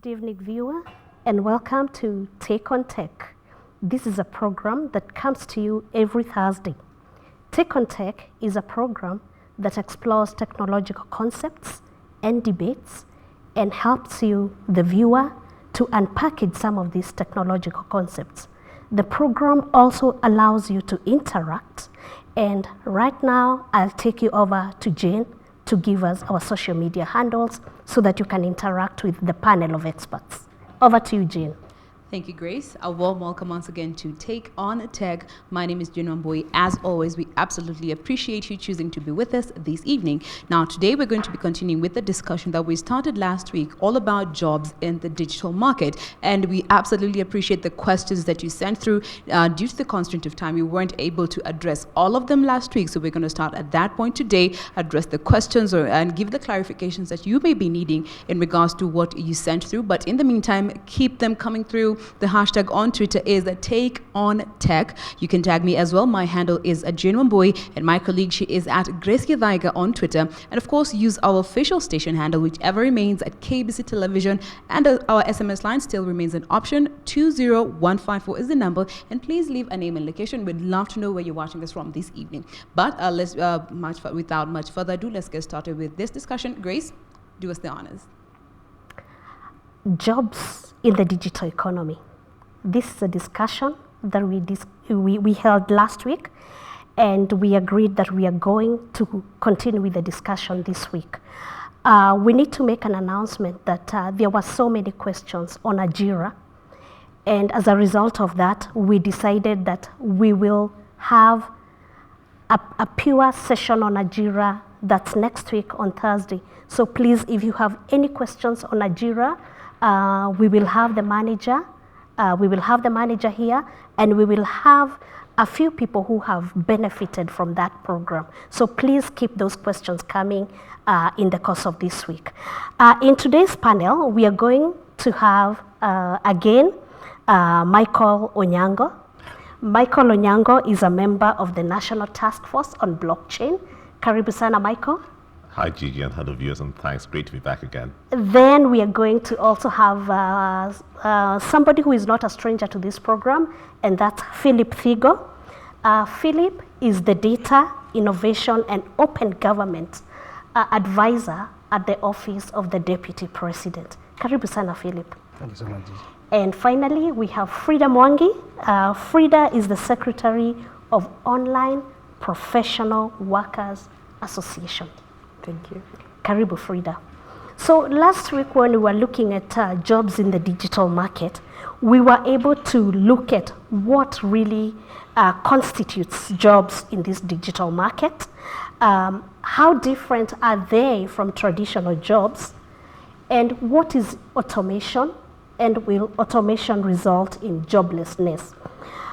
Good evening, viewer, and welcome to Take on Tech. This is a program that comes to you every Thursday. Take on Tech is a program that explores technological concepts and debates and helps you, the viewer, to unpackage some of these technological concepts. The program also allows you to interact, and right now I'll take you over to Jane to give us our social media handles so that you can interact with the panel of experts. Over to you, Jane. Thank you, Grace. A warm welcome once again to Take on Tech. My name is Jane Wambui. As always, we absolutely appreciate you choosing to be with us this evening. Now, today we're going to be continuing with the discussion that we started last week, all about jobs in the digital market. And we absolutely appreciate the questions that you sent through. Due to the constraint of time, we weren't able to address all of them last week. So we're going to start at that point today, address the questions and give the clarifications that you may be needing in regards to what you sent through. But in the meantime, keep them coming through. The hashtag on Twitter is Take on Tech. You can tag me as well. My handle is Jane Wambui, and my colleague, she is at Grace Githaiga on Twitter. And of course, use our official station handle, whichever remains at KBC Television. And our SMS line still remains an option. 20154 is the number. And please leave a name and location. We'd love to know where you're watching us from this evening. But without much further ado, let's get started with this discussion. Grace, do us the honors. Jobs in the digital economy. This is a discussion that we held last week, and we agreed that we are going to continue with the discussion this week. We need to make an announcement that there were so many questions on Ajira, and as a result of that, we decided that we will have a pure session on Ajira that's next week on Thursday. So please, if you have any questions on Ajira, we will have the manager. Here, and we will have a few people who have benefited from that program. So please keep those questions coming in the course of this week. In today's panel, we are going to have again Michael Onyango. Michael Onyango is a member of the National Task Force on Blockchain. Karibu sana, Michael. Hi, Gigi, and hello, viewers, and thanks. Great to be back again. Then we are going to also have somebody who is not a stranger to this program, and that's Phillip Thigo. Phillip is the Data, Innovation, and Open Government Advisor at the Office of the Deputy President. Karibu sana, Phillip. Thank you so much, Gigi. And finally, we have Frida Mwangi. Frida is the Secretary of Online Professional Workers Association. Thank you. Karibu, Frida. So last week when we were looking at jobs in the digital market, we were able to look at what really constitutes jobs in this digital market. How different are they from traditional jobs? And what is automation? And will automation result in joblessness?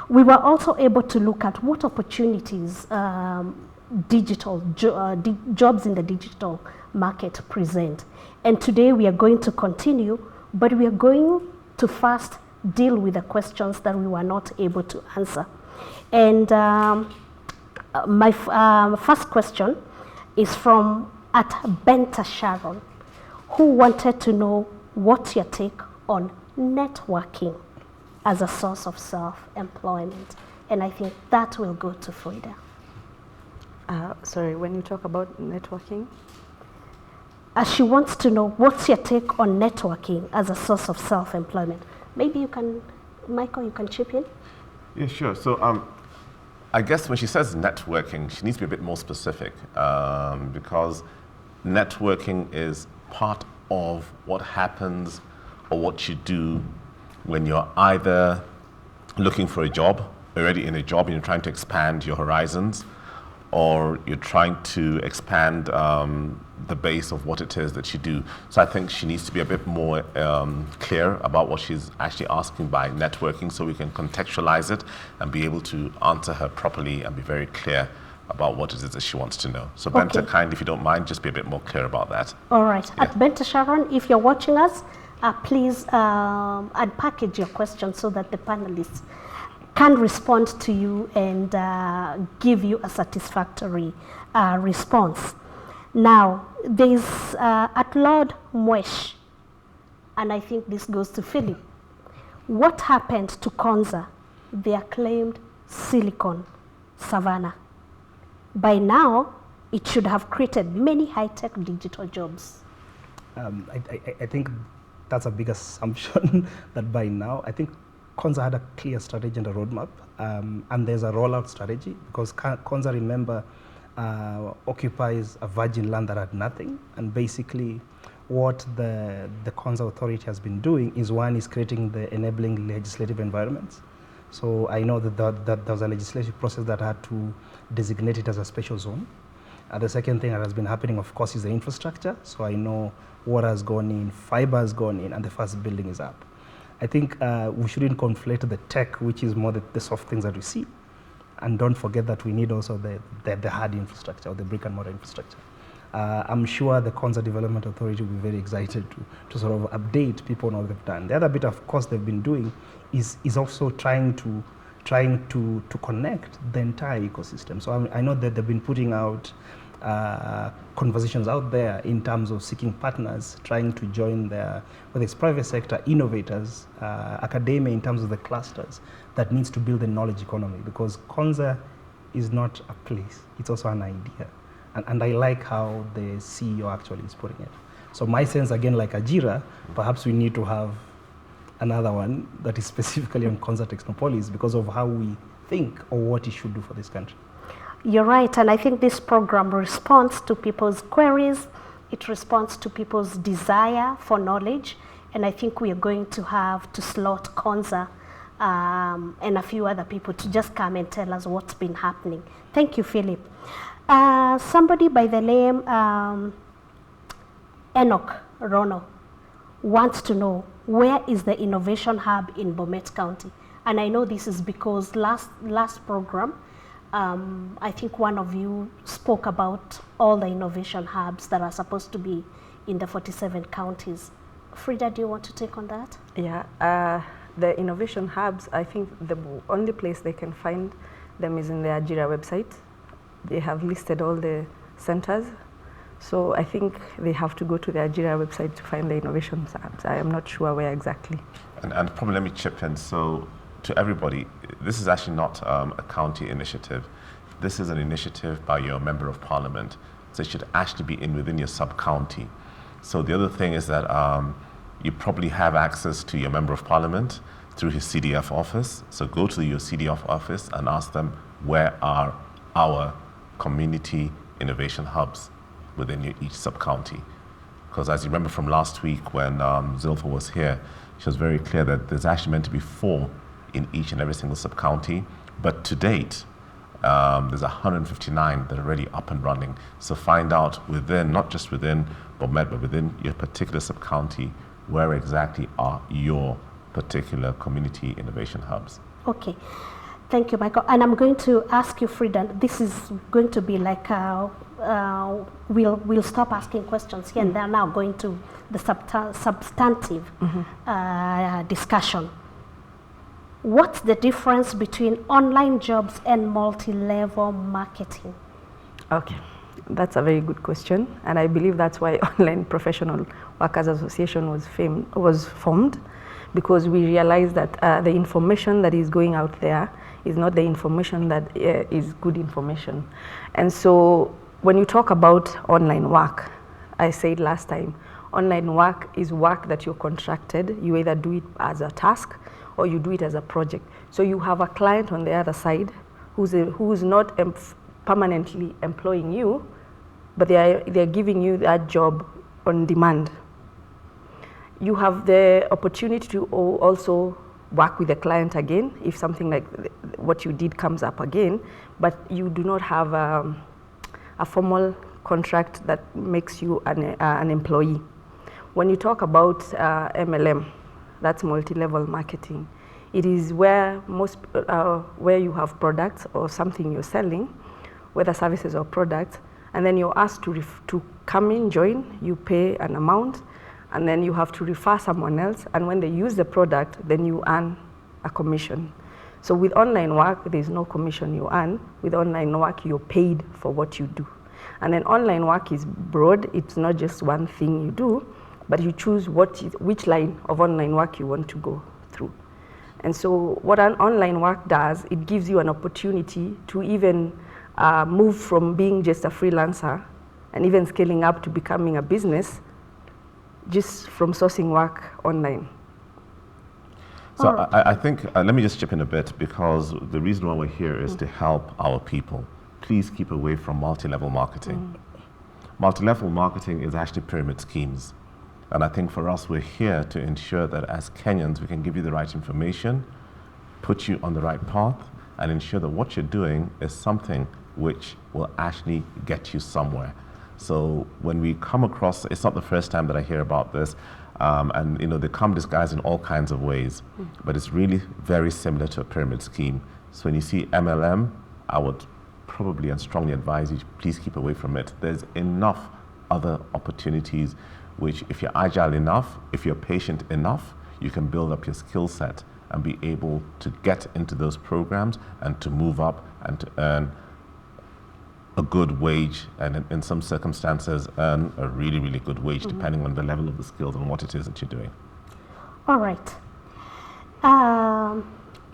We were also able to look at what opportunities jobs in the digital market present. And today we are going to continue, but we are going to first deal with the questions that we were not able to answer. And my first question is from at Benta Sharon, who wanted to know what's your take on networking as a source of self-employment. And I think that will go to Frida. Sorry, when you talk about networking? She wants to know what's your take on networking as a source of self-employment. Maybe you can, Michael, you can chip in? Yeah, sure. So I guess when she says networking, she needs to be a bit more specific because networking is part of what happens or what you do when you're either looking for a job, already in a job, and you're trying to expand your horizons, or you're trying to expand the base of what it is that you do. So I think she needs to be a bit more clear about what she's actually asking by networking, so we can contextualize it and be able to answer her properly and be very clear about what it is that she wants to know. So Benta, kindly, if you don't mind, just be a bit more clear about that. All right. Yeah. At Benta Sharon, if you're watching us, please unpackage your questions so that the panelists can respond to you and give you a satisfactory response. Now, there's at Lord Mwesh and I think this goes to Phillip. What happened to Konza, the acclaimed Silicon Savannah? By now, it should have created many high-tech digital jobs. I think that's a big assumption that by now, I think Konza had a clear strategy and a roadmap, and there's a rollout strategy, because Konza, remember, occupies a virgin land that had nothing, and basically what the Konza authority has been doing is, one, is creating the enabling legislative environments. So I know that there was a legislative process that had to designate it as a special zone. The second thing that has been happening, of course, is the infrastructure. So I know water has gone in, fiber has gone in, and the first building is up. I think we shouldn't conflate the tech, which is more the soft things that we see, and don't forget that we need also the hard infrastructure, or the brick and mortar infrastructure. I'm sure the Konza Development Authority will be very excited to sort of update people on what they've done. The other bit, of course, they've been doing is also trying to connect the entire ecosystem. So I know that they've been putting out conversations out there in terms of seeking partners, trying to join whether it's private sector, innovators, academia, in terms of the clusters that needs to build the knowledge economy, because Konza is not a place, it's also an idea. And I like how the CEO actually is putting it. So my sense, again, like Ajira, perhaps we need to have another one that is specifically on Konza Technopolis, because of how we think or what it should do for this country. You're right, and I think this program responds to people's queries, it responds to people's desire for knowledge, and I think we are going to have to slot Konza and a few other people to just come and tell us what's been happening. Thank you, Phillip. Somebody by the name Enoch Rono wants to know, where is the innovation hub in Bomet County? And I know this is because last program, I think one of you spoke about all the innovation hubs that are supposed to be in the 47 counties. Frida, do you want to take on that? Yeah, the innovation hubs, I think the only place they can find them is in the Ajira website. They have listed all the centers. So I think they have to go to the Ajira website to find the innovation hubs. I am not sure where exactly. And probably let me chip in. So to everybody, this is actually not a county initiative. This is an initiative by your member of parliament. So it should actually be within your sub-county. So the other thing is that you probably have access to your member of parliament through his CDF office. So go to your CDF office and ask them, where are our community innovation hubs within each sub-county? Because as you remember from last week when Zilpha was here, she was very clear that there's actually meant to be 4 in each and every single sub-county. But to date, there's 159 that are already up and running. So find out within, not just within Bomet, but within your particular sub-county, where exactly are your particular community innovation hubs. Okay. Thank you, Michael. And I'm going to ask you, Frida, this is going to be like, we'll stop asking questions here and they're now going to the substantive discussion. What's the difference between online jobs and multi-level marketing? Okay, that's a very good question. And I believe that's why Online Professional Workers Association was formed, because we realized that the information that is going out there is not the information that is good information. And so when you talk about online work, I said last time, online work is work that you're contracted. You either do it as a task or you do it as a project. So you have a client on the other side who's not permanently employing you, but they're giving you that job on demand. You have the opportunity to also work with the client again if something like what you did comes up again, but you do not have a formal contract that makes you an employee. When you talk about MLM, that's multi-level marketing. It is where where you have products or something you're selling, whether services or products, and then you're asked to come in, join, you pay an amount, and then you have to refer someone else, and when they use the product, then you earn a commission. So with online work, there's no commission you earn. With online work, you're paid for what you do. And then online work is broad. It's not just one thing you do, but you choose which line of online work you want to go through. And so what an online work does, it gives you an opportunity to even move from being just a freelancer and even scaling up to becoming a business just from sourcing work online. So I think, let me just chip in a bit, because the reason why we're here is to help our people. Please keep away from multi-level marketing. Multi-level marketing is actually pyramid schemes. And I think for us, we're here to ensure that as Kenyans, we can give you the right information, put you on the right path, and ensure that what you're doing is something which will actually get you somewhere. So when we come across, it's not the first time that I hear about this, and they come disguised in all kinds of ways, but it's really very similar to a pyramid scheme. So when you see MLM, I would probably and strongly advise you to please keep away from it. There's enough other opportunities which, if you're agile enough, if you're patient enough, you can build up your skill set and be able to get into those programs and to move up and to earn a good wage, and in some circumstances earn a really, really good wage, depending on the level of the skills and what it is that you're doing. All right.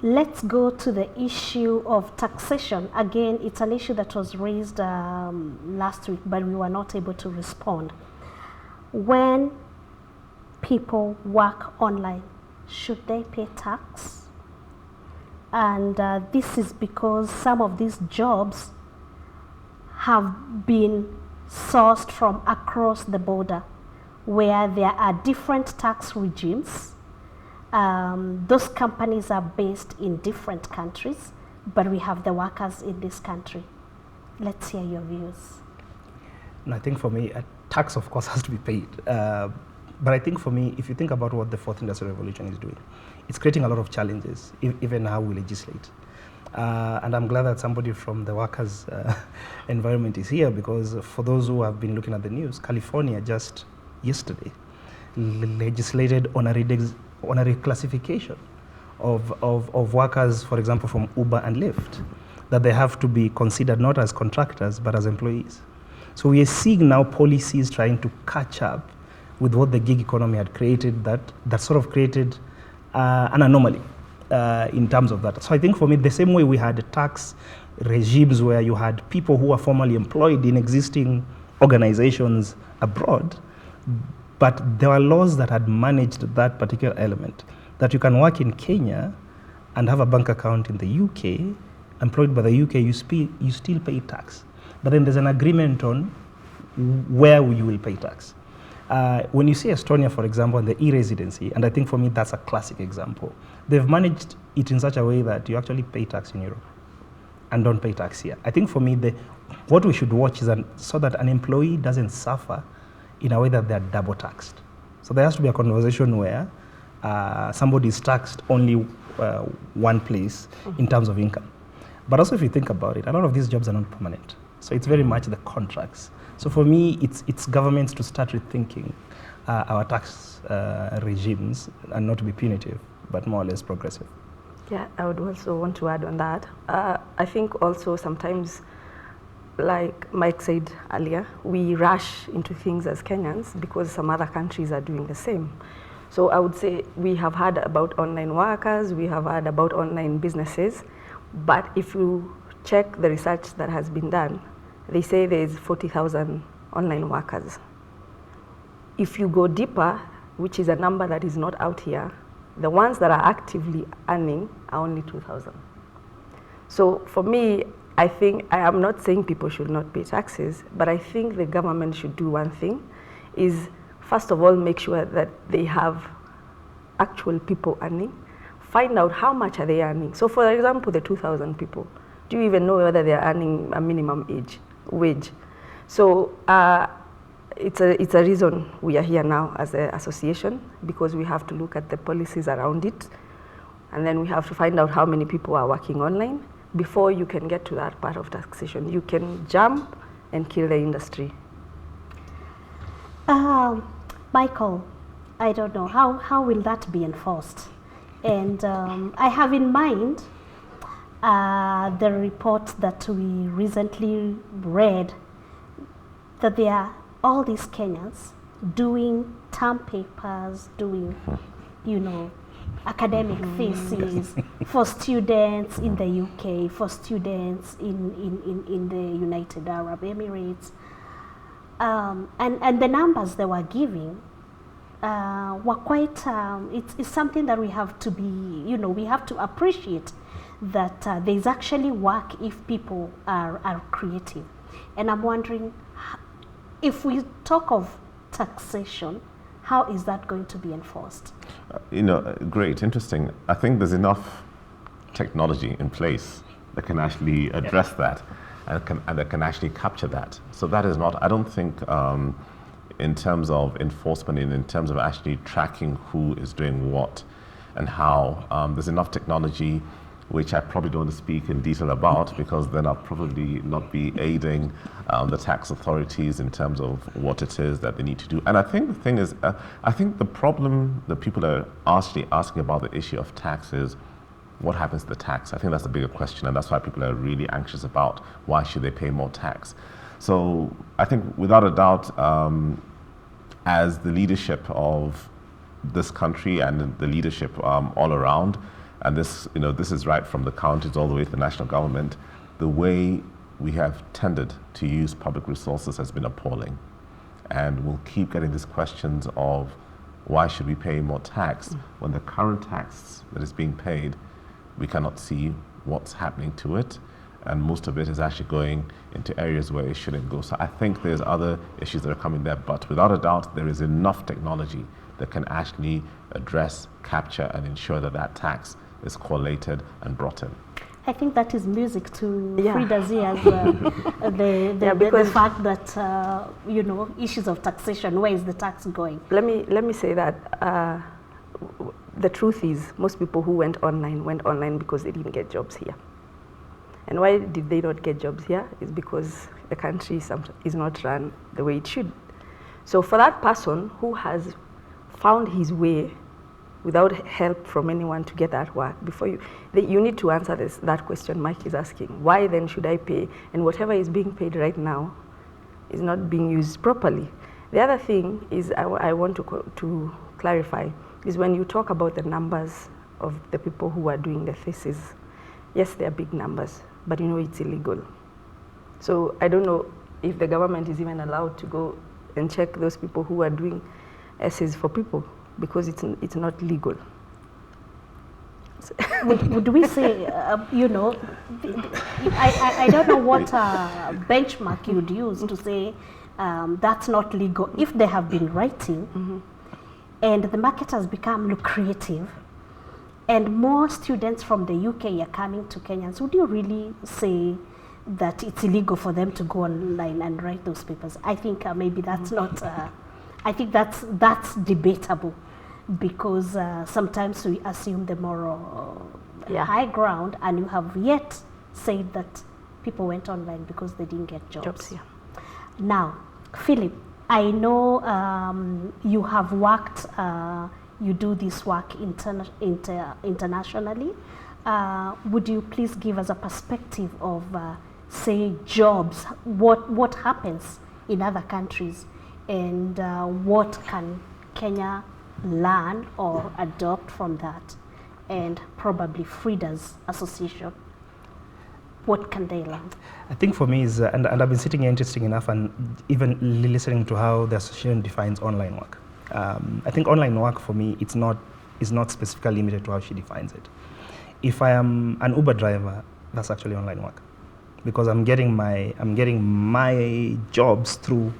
Let's go to the issue of taxation. Again, it's an issue that was raised last week, but we were not able to respond. When people work online, should they pay tax? And this is because some of these jobs have been sourced from across the border, where there are different tax regimes. Those companies are based in different countries, but we have the workers in this country. Let's hear your views. And I think for me, a tax, of course, has to be paid. But I think for me, if you think about what the fourth industrial revolution is doing, it's creating a lot of challenges, even how we legislate. And I'm glad that somebody from the workers' environment is here, because for those who have been looking at the news, California just yesterday legislated on a reclassification of workers, for example, from Uber and Lyft, that they have to be considered not as contractors, but as employees. So we are seeing now policies trying to catch up with what the gig economy had created, that sort of created an anomaly in terms of that. So I think for me, the same way we had tax regimes where you had people who were formerly employed in existing organizations abroad, but there were laws that had managed that particular element, that you can work in Kenya and have a bank account in the UK, employed by the UK, you still pay tax. But then there's an agreement on where you will pay tax. When you see Estonia, for example, and the e-residency, and I think for me that's a classic example, they've managed it in such a way that you actually pay tax in Europe and don't pay tax here. I think for me, what we should watch is so that an employee doesn't suffer in a way that they're double taxed. So there has to be a conversation where somebody is taxed only one place in terms of income. But also if you think about it, a lot of these jobs are not permanent. So it's very much the contracts. So for me, it's governments to start rethinking our tax regimes, and not to be punitive, but more or less progressive. Yeah, I would also want to add on that. I think also sometimes, like Mike said earlier, we rush into things as Kenyans because some other countries are doing the same. So I would say we have heard about online workers, we have heard about online businesses, but if you check the research that has been done, they say there's 40,000 online workers. If you go deeper, which is a number that is not out here, the ones that are actively earning are only 2,000. So for me, I think, I am not saying people should not pay taxes, but I think the government should do one thing, is first of all, make sure that they have actual people earning, find out how much are they earning. So for example, the 2,000 people, do you even know whether they're earning a minimum wage? So it's a reason we are here now as an association, because we have to look at the policies around it, and then we have to find out how many people are working online before you can get to that part of taxation. You can jump and kill the industry. Michael, I don't know, how will that be enforced? And I have in mind the report that we recently read, that there are all these Kenyans doing term papers, doing, academic theses for students in the UK, for students in the United Arab Emirates. And the numbers they were giving were quite, it's something that we have to be, we have to appreciate that there's actually work if people are creative. And I'm wondering, if we talk of taxation, how is that going to be enforced? Great, interesting. I think there's enough technology in place that can actually address that and that can actually capture that. So that is not, I don't think in terms of enforcement and in terms of actually tracking who is doing what and how, there's enough technology which I probably don't want to speak in detail about, because then I'll probably not be aiding the tax authorities in terms of what it is that they need to do. And I think the thing is, I think the problem that people are actually asking about the issue of tax is, what happens to the tax? I think that's a bigger question, and that's why people are really anxious about why should they pay more tax. So I think without a doubt, as the leadership of this country and the leadership all around, and this is right from the counties all the way to the national government, the way we have tended to use public resources has been appalling. And we'll keep getting these questions of why should we pay more tax when the current tax that is being paid, we cannot see what's happening to it. And most of it is actually going into areas where it shouldn't go. So I think there's other issues that are coming there, but without a doubt, there is enough technology that can actually address, capture, and ensure that that tax is collated and brought in. I think that is music to Frida's ears, the fact that, issues of taxation, where is the tax going? Let me say that the truth is, most people who went online because they didn't get jobs here. And why did they not get jobs here? Is because the country is not run the way it should. So for that person who has found his way without help from anyone to get that work, you need to answer that question Mike is asking. Why then should I pay? And whatever is being paid right now is not being used properly. The other thing is I want to clarify is when you talk about the numbers of the people who are doing the thesis, yes, they are big numbers, but it's illegal. So I don't know if the government is even allowed to go and check those people who are doing essays for people, because it's not legal. Would we say, I don't know what benchmark you would use to say that's not legal. If they have been writing and the market has become lucrative and more students from the UK are coming to Kenyans, would you really say that it's illegal for them to go online and write those papers? I think maybe that's not, I think that's debatable, because sometimes we assume the moral high ground, and you have yet said that people went online because they didn't get jobs. Now, Phillip, I know you have worked, you do this work internationally. Would you please give us a perspective of, say, jobs, what happens in other countries, and what can Kenya learn or adopt from that, and probably Frida's association, what can they learn? I think for me is, and I've been sitting here interesting enough and even listening to how the association defines online work. I think online work for me, is not specifically limited to how she defines it. If I am an Uber driver, that's actually online work, because I'm getting my jobs through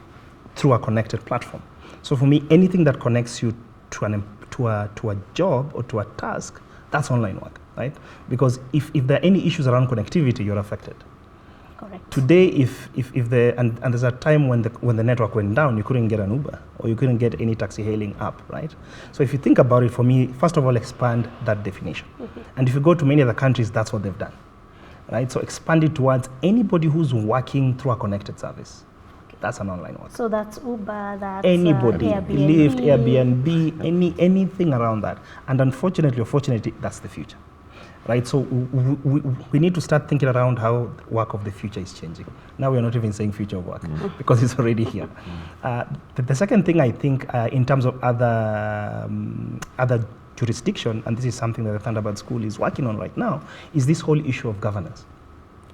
a connected platform. So for me, anything that connects you to a job or to a task, that's online work, right? Because if there are any issues around connectivity, you're affected. Correct. Today, and there's a time when the network went down, you couldn't get an Uber or you couldn't get any taxi hailing app, right? So if you think about it, for me, first of all, expand that definition. And if you go to many other countries, that's what they've done, right? So expand it towards anybody who's working through a connected service. That's an online work. So that's Uber, that's anybody, Airbnb. Lyft, Airbnb, anything around that. And unfortunately or fortunately, that's the future, right? So we need to start thinking around how work of the future is changing. Now we are not even saying future of work because it's already here. The second thing I think in terms of other jurisdiction, and this is something that the Thunderbird School is working on right now, is this whole issue of governance,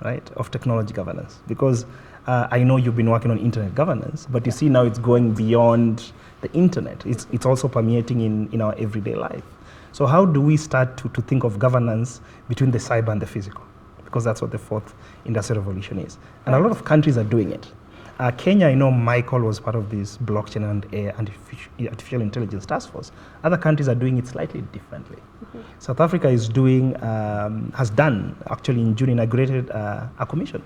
right? Of technology governance. Because I know you've been working on internet governance, but you see now it's going beyond the internet. It's also permeating in our everyday life. So how do we start to think of governance between the cyber and the physical? Because that's what the fourth industrial revolution is. And a lot of countries are doing it. Kenya, I know Michael was part of this blockchain and artificial intelligence task force. Other countries are doing it slightly differently. South Africa is doing, has done, actually in June, inaugurated a commission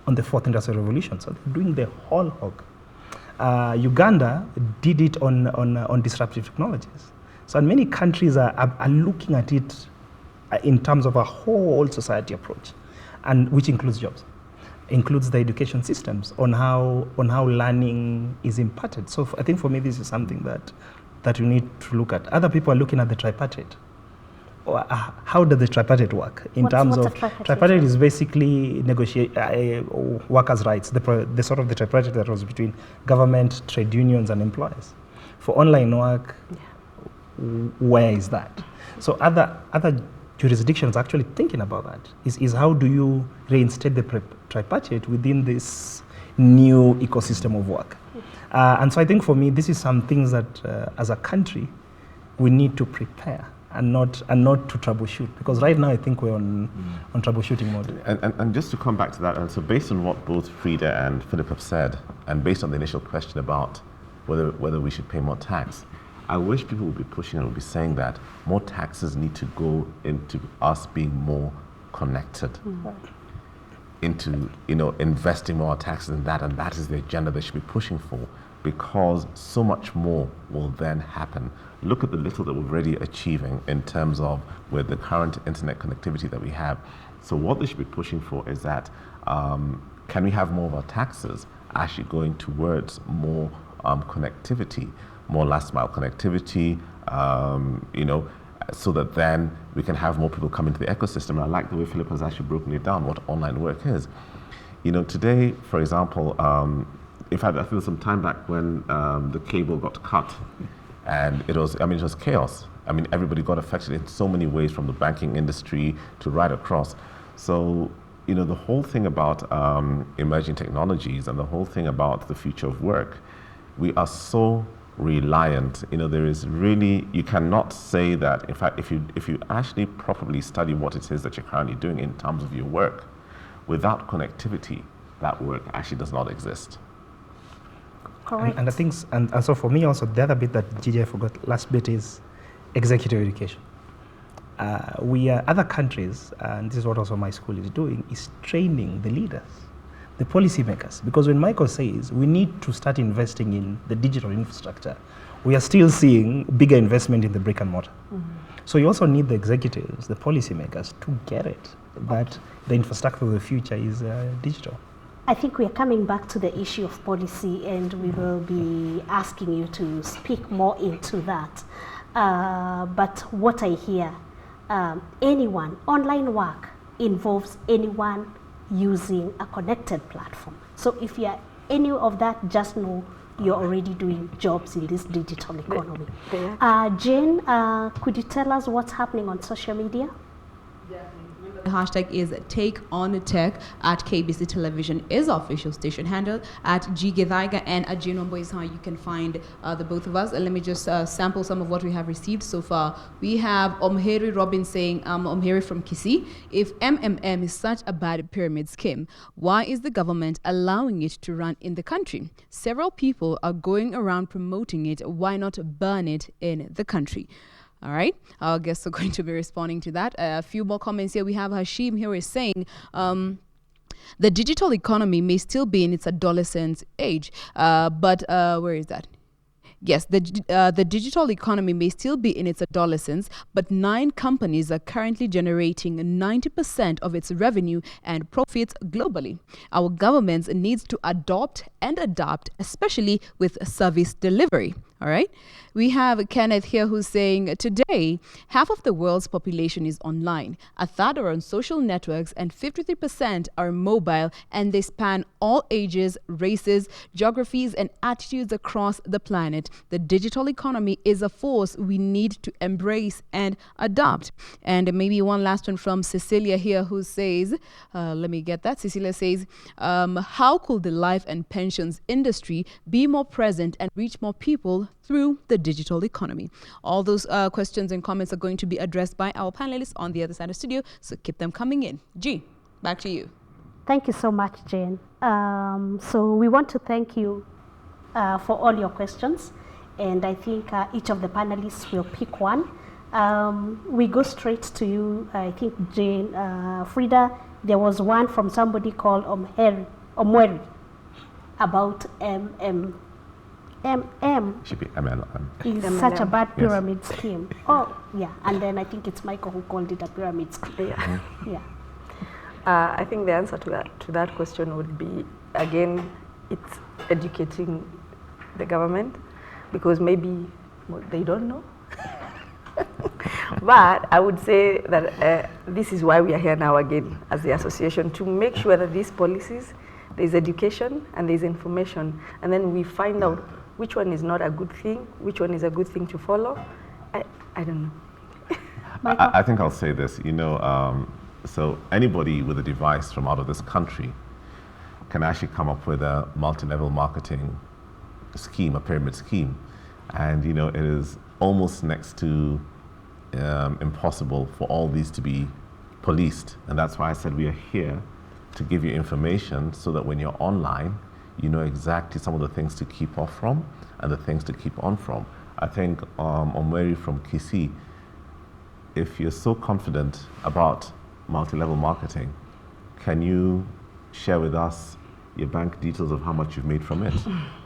on the fourth industrial revolution. So they're doing the whole hog. Uganda did it on disruptive technologies. So and many countries are looking at it in terms of a whole society approach, and which includes jobs, includes the education systems on how learning is imparted. So I think for me this is something that we need to look at. Other people are looking at the tripartite. How does the tripartite work in terms of tripartite is basically negotiate workers' rights, the sort of the tripartite that was between government, trade unions, and employers. For online work, where is that? So other jurisdictions are actually thinking about that. Is how do you reinstate the tripartite within this new ecosystem of work? And so I think for me, this is some things that as a country we need to prepare and not to troubleshoot, because right now I think we're on troubleshooting mode. And just to come back to that, and so based on what both Frida and Phillip have said, and based on the initial question about whether we should pay more tax, I wish people would be pushing and would be saying that more taxes need to go into us being more connected, into investing more taxes in that, and that is the agenda they should be pushing for, because so much more will then happen. Look at the little that we're already achieving in terms of with the current internet connectivity that we have. So what they should be pushing for is that can we have more of our taxes actually going towards more connectivity, more last mile connectivity, so that then we can have more people come into the ecosystem. And I like the way Phillip has actually broken it down, what online work is. Today, for example, in fact, I feel some time back when the cable got cut, and it was chaos. I mean, everybody got affected in so many ways, from the banking industry to right across. So, the whole thing about emerging technologies and the whole thing about the future of work, we are so reliant. There is really, you cannot say that. In fact, if you actually properly study what it is that you're currently doing in terms of your work, without connectivity, that work actually does not exist. Correct. And the things, and so for me also, the other bit that Gigi I forgot, last bit, is executive education. Other countries, and this is what also my school is doing, is training the leaders, the policymakers. Because when Michael says we need to start investing in the digital infrastructure, we are still seeing bigger investment in the brick and mortar. So you also need the executives, the policymakers, to get it, that the infrastructure of the future is digital. I think we are coming back to the issue of policy, and we will be asking you to speak more into that. But what I hear, online work involves anyone using a connected platform. So if you are any of that, just know you're already doing jobs in this digital economy. Jane, could you tell us what's happening on social media? The hashtag is TakeOnTech at KBC Television is our official station handle. At Githaiga and at Jinombo is how you can find the both of us. Let me just sample some of what we have received so far. We have Omheri Robin saying, Omheri from Kisii, if MMM is such a bad pyramid scheme, why is the government allowing it to run in the country? Several people are going around promoting it. Why not burn it in the country? All right, our guests are going to be responding to that. A few more comments here. We have Hashim here is saying, the digital economy may still be in its adolescent age, but where is that? Yes, the digital economy may still be in its adolescence, but 9 companies are currently generating 90% of its revenue and profits globally. Our governments needs to adopt and adapt, especially with service delivery. All right. We have Kenneth here who's saying today, half of the world's population is online. A third are on social networks and 53% are mobile, and they span all ages, races, geographies, and attitudes across the planet. The digital economy is a force we need to embrace and adopt. And maybe one last one from Cecilia here who says, let me get that. Cecilia says, how could the life and pensions industry be more present and reach more people through the digital economy? All those questions and comments are going to be addressed by our panelists on the other side of the studio, so keep them coming in. G, back to you. Thank you so much, Jane. So we want to thank you for all your questions, and I think each of the panelists will pick one. We go straight to you. I think Jane, Frida, there was one from somebody called Omweri about Should be MLM. is MLM. such a bad Yes. pyramid scheme. Oh, yeah. And then I think it's Michael who called it a pyramid scheme. Yeah. Yeah. I think the answer to that question would be, again, it's educating the government, because maybe they don't know. But I would say that this is why we are here now again as the association, to make sure that these policies, there's education and there's information, and then we find out which one is not a good thing, which one is a good thing to follow. I don't know. I think I'll say this, so anybody with a device from out of this country can actually come up with a multi-level marketing scheme, a pyramid scheme. And, it is almost next to impossible for all these to be policed. And that's why I said we are here to give you information so that when you're online, you know exactly some of the things to keep off from and the things to keep on from. I think Omweri from Kisi, if you're so confident about multi-level marketing, can you share with us your bank details of how much you've made from it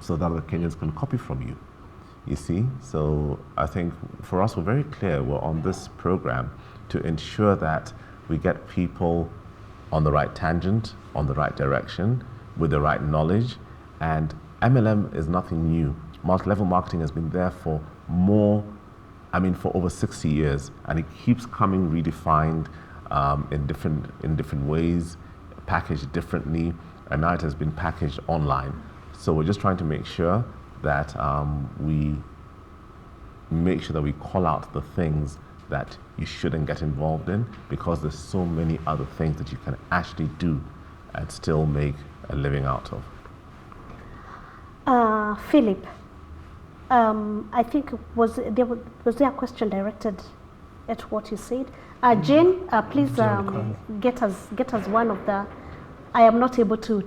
so that other Kenyans can copy from you? You see? So I think for us, we're very clear. We're on this program to ensure that we get people on the right tangent, on the right direction, with the right knowledge. And MLM is nothing new. Multi-level marketing has been there for for over 60 years, and it keeps coming redefined in different ways, packaged differently, and now it has been packaged online. So we're just trying to make sure that we call out the things that you shouldn't get involved in, because there's so many other things that you can actually do and still make a living out of. Phillip, I think was there a question directed at what you said? Jane, please get us one of the. I am not able to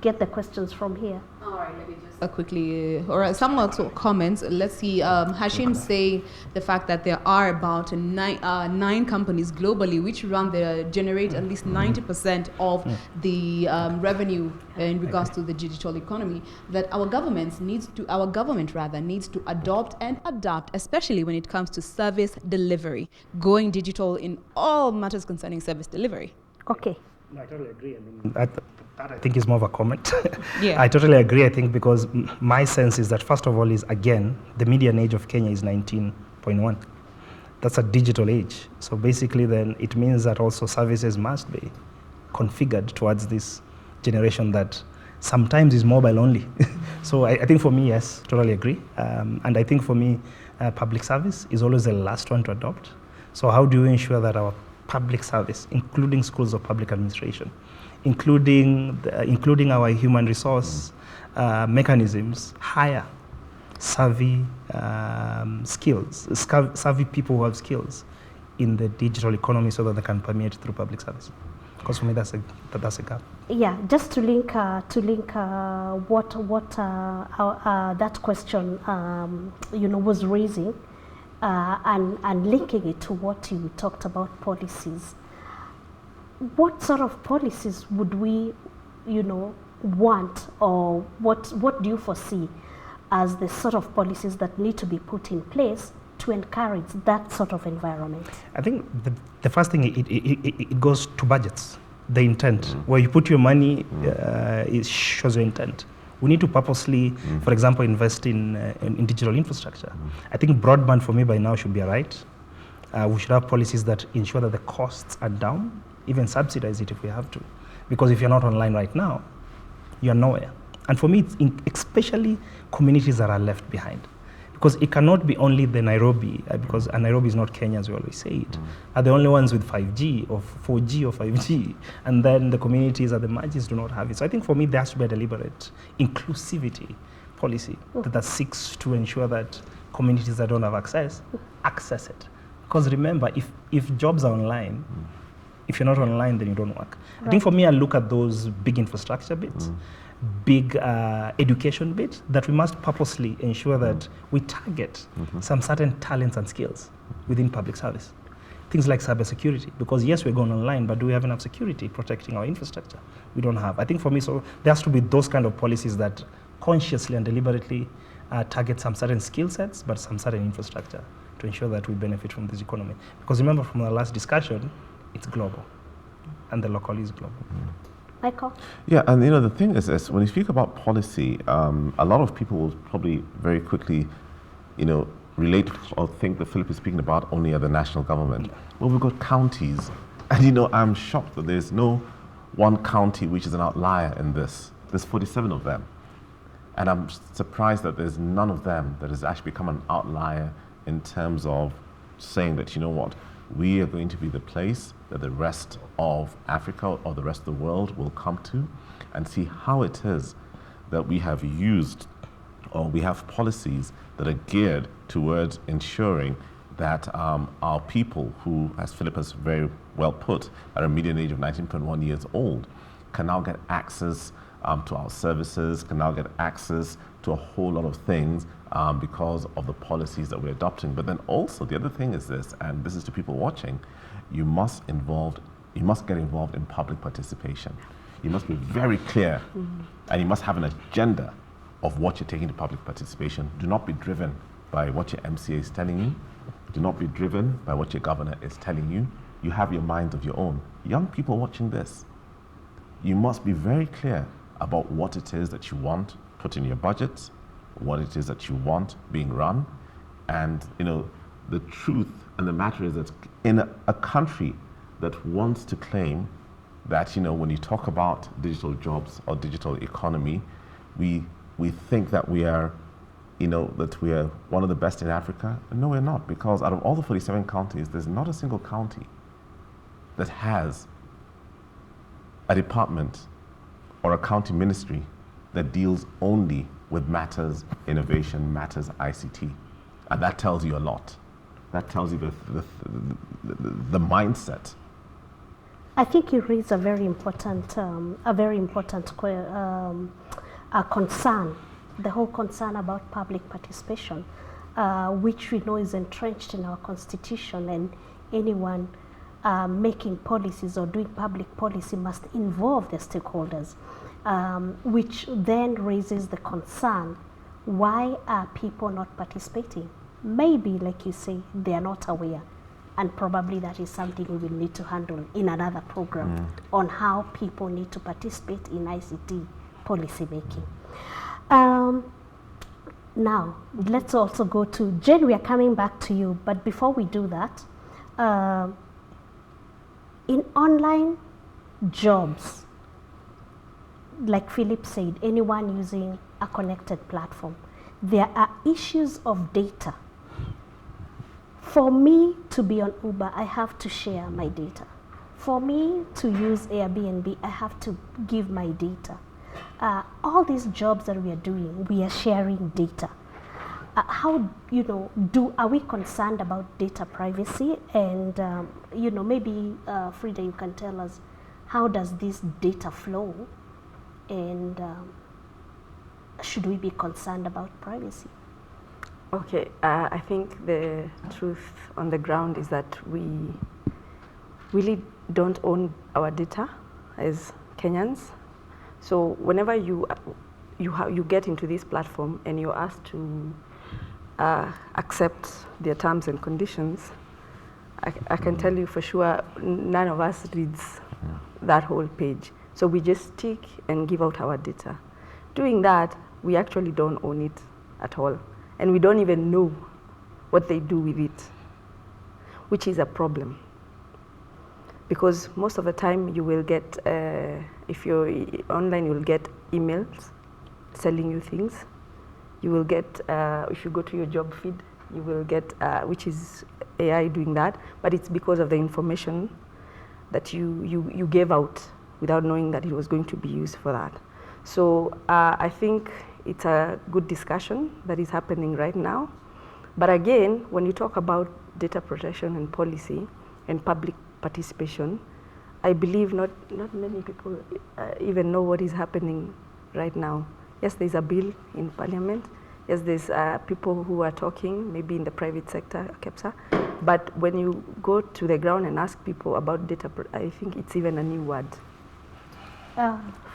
get the questions from here. All right, let me just quickly, or some also comments. Let's see. Hashim say the fact that there are about nine companies globally which generate at least 90% of the revenue in regards to the digital economy. That our government needs to adopt and adapt, especially when it comes to service delivery, going digital in all matters concerning service delivery. Okay. No, I totally agree. That I think is more of a comment. Yeah. I totally agree. I think because my sense is that first of all is, again, the median age of Kenya is 19.1. That's a digital age. So basically then it means that also services must be configured towards this generation that sometimes is mobile only. So I think for me, yes, totally agree. And I think for me, public service is always the last one to adopt. So how do you ensure that our public service, including schools of public administration, including our human resource mechanisms, hire savvy savvy people who have skills in the digital economy so that they can permeate through public service? Because for me, that's a gap. Yeah, just to link what that question was raising, and linking it to what you talked about, policies. What sort of policies would we, want, or what do you foresee as the sort of policies that need to be put in place to encourage that sort of environment? I think the first thing, it goes to budgets, the intent. Where you put your money, it shows your intent. We need to purposely, for example, invest in digital infrastructure. I think broadband for me by now should be a right. We should have policies that ensure that the costs are down, even subsidize it if we have to. Because if you're not online right now, you're nowhere. And for me, it's especially communities that are left behind. Because it cannot be only the Nairobi, because Nairobi is not Kenya, as we always say it, are the only ones with 5G or 4G or 5G, and then the communities at the margins do not have it. So I think for me, there has to be a deliberate inclusivity policy that seeks to ensure that communities that don't have access it. Because remember, if jobs are online, if you're not online, then you don't work. Right. I think for me, I look at those big infrastructure bits, big education bit, that we must purposely ensure that we target some certain talents and skills within public service. Things like cybersecurity, because yes, we're going online, but do we have enough security protecting our infrastructure? We don't have. I think for me, so there has to be those kind of policies that consciously and deliberately target some certain skill sets, but some certain infrastructure to ensure that we benefit from this economy. Because remember from the last discussion, it's global, and the local is global. Michael? Yeah, and the thing is this, when you speak about policy, a lot of people will probably very quickly, relate or think that Phillip is speaking about only at the national government. Well, we've got counties, and I'm shocked that there's no one county which is an outlier in this. There's 47 of them. And I'm surprised that there's none of them that has actually become an outlier in terms of saying that, we are going to be the place that the rest of Africa or the rest of the world will come to and see how it is that we have used or we have policies that are geared towards ensuring that our people who, as Phillip has very well put, at a median age of 19.1 years old, can now get access to our services, can now get access to a whole lot of things because of the policies that we're adopting. But then also the other thing is this, and this is to people watching, you must get involved in public participation. You must be very clear, and you must have an agenda of what you're taking to public participation. Do not be driven by what your MCA is telling you. Do not be driven by what your governor is telling you. You have your minds of your own. Young people watching this, you must be very clear about what it is that you want put in your budget, what it is that you want being run. And the truth and the matter is that in a country that wants to claim that when you talk about digital jobs or digital economy, we think that we are that we are one of the best in Africa. No, we're not, because out of all the 47 counties, there's not a single county that has a department or a county ministry that deals only with matters innovation, matters ICT. And that tells you a lot. That tells you the mindset. I think you raise a very important concern, the whole concern about public participation, which we know is entrenched in our constitution, and anyone making policies or doing public policy must involve the stakeholders, which then raises the concern, why are people not participating? Maybe, like you say, they are not aware, and probably that is something we will need to handle in another program on how people need to participate in ICT policy making. Now, let's also go to Jen. We are coming back to you, but before we do that, in online jobs, like Phillip said, anyone using a connected platform, there are issues of data. For me to be on Uber, I have to share my data. For me to use Airbnb, I have to give my data. All these jobs that we are doing, we are sharing data. How, are we concerned about data privacy? And, maybe, Frida, you can tell us, how does this data flow? And should we be concerned about privacy? Okay, I think the truth on the ground is that we really don't own our data as Kenyans. So whenever you you get into this platform and you're asked to accept their terms and conditions, I can tell you for sure none of us reads that whole page. So we just tick and give out our data. Doing that, we actually don't own it at all. And we don't even know what they do with it, which is a problem. Because most of the time you will get, if you're online, you'll get emails selling you things. You will get, if you go to your job feed, you will get, which is AI doing that, but it's because of the information that you gave out without knowing that it was going to be used for that. So I think it's a good discussion that is happening right now. But again, when you talk about data protection and policy and public participation, I believe not many people even know what is happening right now. Yes, there's a bill in Parliament. Yes, there's people who are talking, maybe in the private sector, KEPSA. But when you go to the ground and ask people about data, I think it's even a new word.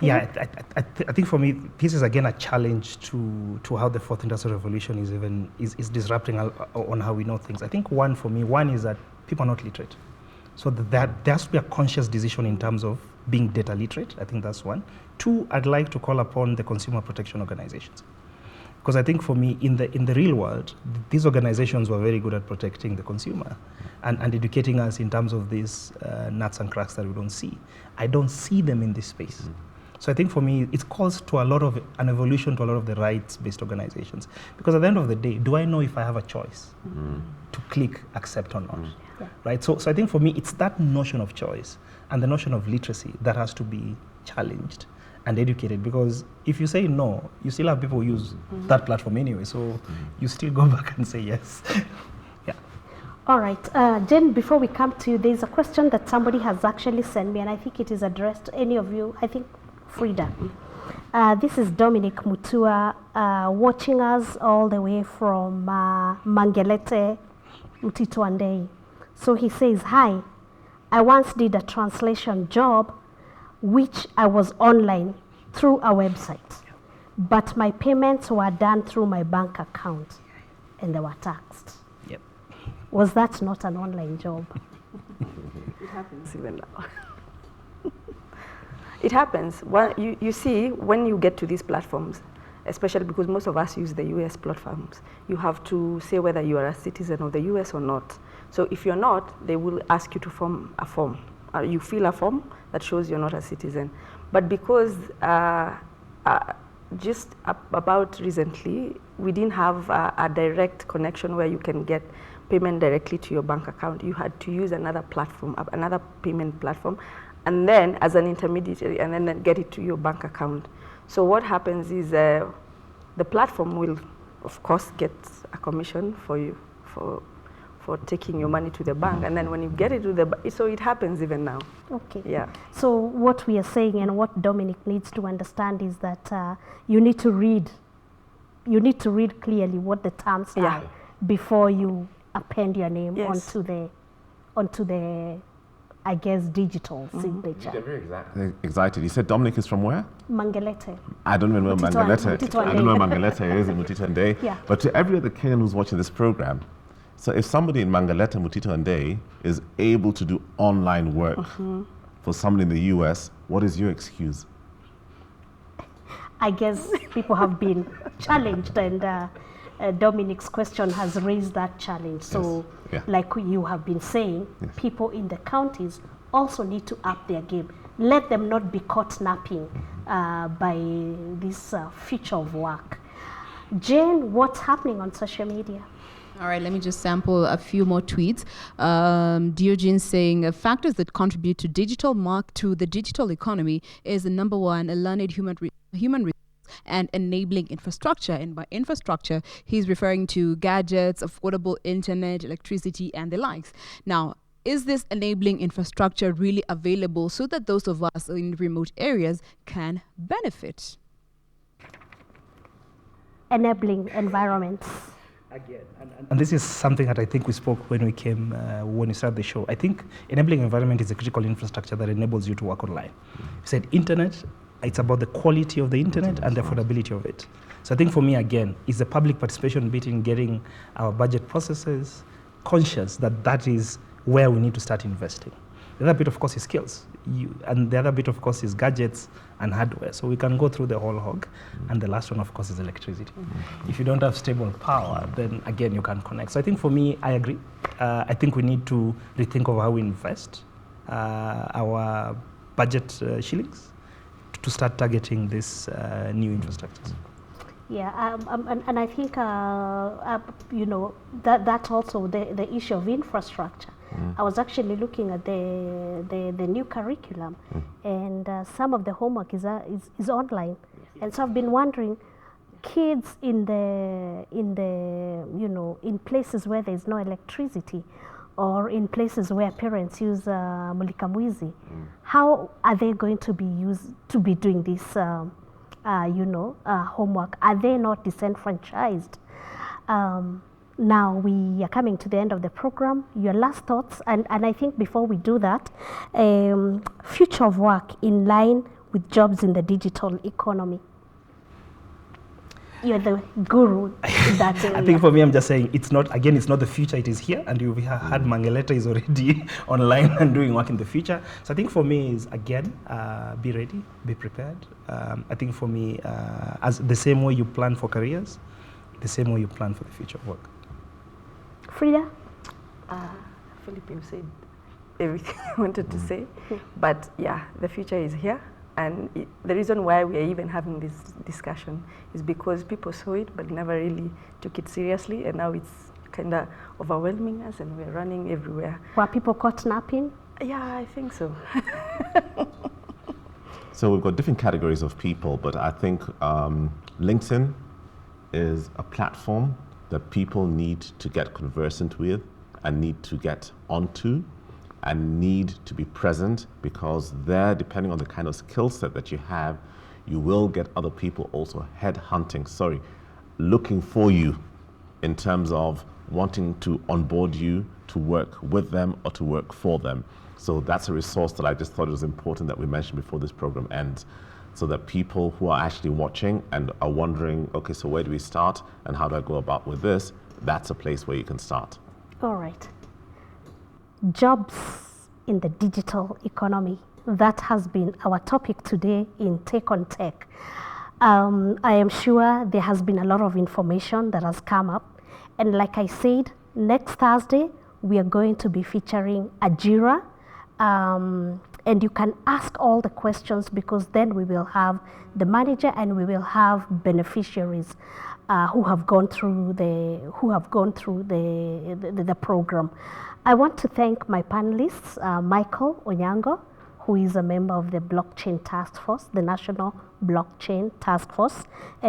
Yeah, I think for me, this is again a challenge to how the fourth industrial revolution is disrupting on how we know things. I think one is that people are not literate. So there has to be a conscious decision in terms of being data literate. I think that's one. Two, I'd like to call upon the consumer protection organizations. Because I think for me, in the real world, these organizations were very good at protecting the consumer and educating us in terms of these nuts and cracks that we don't see. I don't see them in this space. So I think for me, it calls to an evolution to a lot of the rights-based organizations. Because at the end of the day, do I know if I have a choice to click accept or not? Yeah. Right? So I think for me, it's that notion of choice and the notion of literacy that has to be challenged and educated, because if you say no, you still have people who use that platform anyway, so you still go back and say yes. Yeah. All right, Jen, before we come to you, there's a question that somebody has actually sent me, and I think it is addressed to any of you, I think Frida. This is Dominic Mutua, watching us all the way from Mangelete, Mtito. So he says, hi, I once did a translation job which I was online through a website, but my payments were done through my bank account and they were taxed. Yep. Was that not an online job? It happens even now. It happens. Well, you see, when you get to these platforms, especially because most of us use the US platforms, you have to say whether you are a citizen of the US or not. So if you're not, they will ask you to fill a form. You fill a form that shows you're not a citizen. But because just about recently, we didn't have a direct connection where you can get payment directly to your bank account. You had to use another platform, another payment platform, and then as an intermediary, and then get it to your bank account. So what happens is the platform will, of course, get a commission for you for taking your money to the bank, and then when you get it to the bank, so it happens even now. Okay. Yeah. So what we are saying and what Dominic needs to understand is that you need to read clearly what the terms are before you append your name onto the I guess digital signature. You're very excited. You said Dominic is from where? Mangelete. I don't know where Mangelete. I don't know where Mangelete is in Mutito. Yeah. But to every other Kenyan who's watching this program, so if somebody in Mangelete, Mutito and Day is able to do online work for somebody in the US, what is your excuse? I guess people have been challenged, and Dominic's question has raised that challenge. So like you have been saying, people in the counties also need to up their game. Let them not be caught napping by this future of work. Jane, what's happening on social media? All right, let me just sample a few more tweets. Diogen saying factors that contribute to the digital economy is the number one, a learned human resource and enabling infrastructure. And by infrastructure, he's referring to gadgets, affordable internet, electricity, and the likes. Now, is this enabling infrastructure really available so that those of us in remote areas can benefit? Enabling environments. Again, and this is something that I think we spoke when we started the show. I think enabling environment is a critical infrastructure that enables you to work online. You said internet, It's about the quality of the internet and the affordability of it. So I think for me, again, is the public participation bit in getting our budget processes conscious that that is where we need to start investing. The other bit, of course, is skills. And the other bit, of course, is gadgets and hardware. So we can go through the whole hog. And the last one, of course, is electricity. If you don't have stable power, then again, you can connect. So I think for me, I agree. I think we need to rethink of how we invest our budget shillings to start targeting this new infrastructures. Yeah, and I think, that's also the issue of infrastructure. I was actually looking at the new curriculum, and some of the homework is online, and so I've been wondering, kids in places where there's no electricity, or in places where parents use mulikamwizi, how are they going to be doing this homework? Are they not disenfranchised? Now we are coming to the end of the program. Your last thoughts, and I think before we do that, future of work in line with jobs in the digital economy. You're the guru in that area. I think for me, I'm just saying, it's not the future, it is here, and you've heard Mangeleta is already online and doing work in the future. So I think for me is, again, be ready, be prepared. I think for me, as the same way you plan for careers, the same way you plan for the future of work. Frida? Phillip, you said everything I wanted to say, but yeah, the future is here. And the reason why we are even having this discussion is because people saw it but never really took it seriously, and now it's kind of overwhelming us and we're running everywhere. Were people caught napping? Yeah, I think so. So we've got different categories of people, but I think LinkedIn is a platform that people need to get conversant with and need to get onto and need to be present, because there, depending on the kind of skill set that you have, you will get other people also looking for you in terms of wanting to onboard you to work with them or to work for them. So that's a resource that I just thought it was important that we mentioned before this program ends, so that people who are actually watching and are wondering, okay, so where do we start and how do I go about with this? That's a place where you can start. All right. Jobs in the digital economy. That has been our topic today in Take on Tech. I am sure there has been a lot of information that has come up. And like I said, next Thursday, we are going to be featuring Ajira. And you can ask all the questions, because then we will have the manager and we will have beneficiaries who have gone through the program. I want to thank my panelists, Michael Onyango, who is a member of the Blockchain Task Force, the National Blockchain Task Force.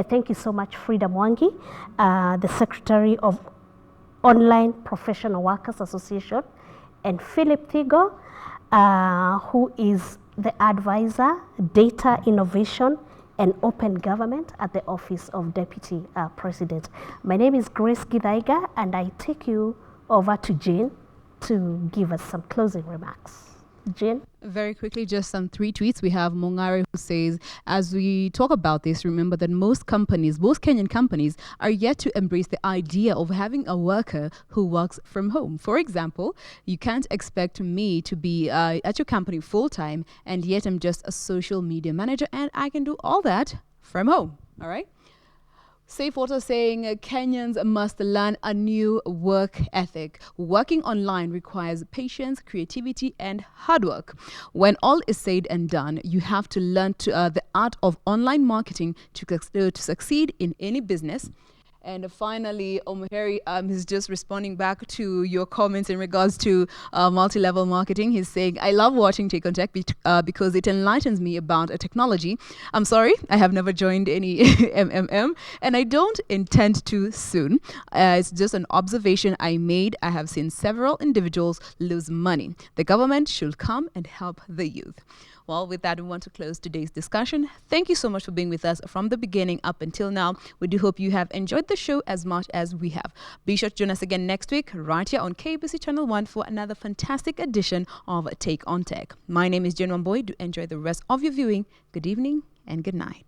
Thank you so much, Frida Mwangi, the Secretary of Online Professional Workers Association, and Phillip Thigo, who is the Advisor, Data Innovation and Open Government at the Office of Deputy President. My name is Grace Githaiga, and I take you over to Jane to give us some closing remarks. Jane? Very quickly, just some 3 tweets. We have Mongare who says, as we talk about this, remember that most Kenyan companies are yet to embrace the idea of having a worker who works from home. For example, you can't expect me to be at your company full time, and yet I'm just a social media manager and I can do all that from home. All right. Safe Water saying Kenyans must learn a new work ethic. Working online requires patience, creativity, and hard work. When all is said and done, you have to learn the art of online marketing to succeed in any business. And finally, Omaheri is just responding back to your comments in regards to multi-level marketing. He's saying, I love watching Take on Tech because it enlightens me about a technology. I'm sorry, I have never joined any MMM, and I don't intend to soon. It's just an observation I made. I have seen several individuals lose money. The government should come and help the youth. Well, with that, we want to close today's discussion. Thank you so much for being with us from the beginning up until now. We do hope you have enjoyed the show as much as we have. Be sure to join us again next week right here on KBC Channel 1 for another fantastic edition of Take on Tech. My name is Jen Wamboy. Do enjoy the rest of your viewing. Good evening and good night.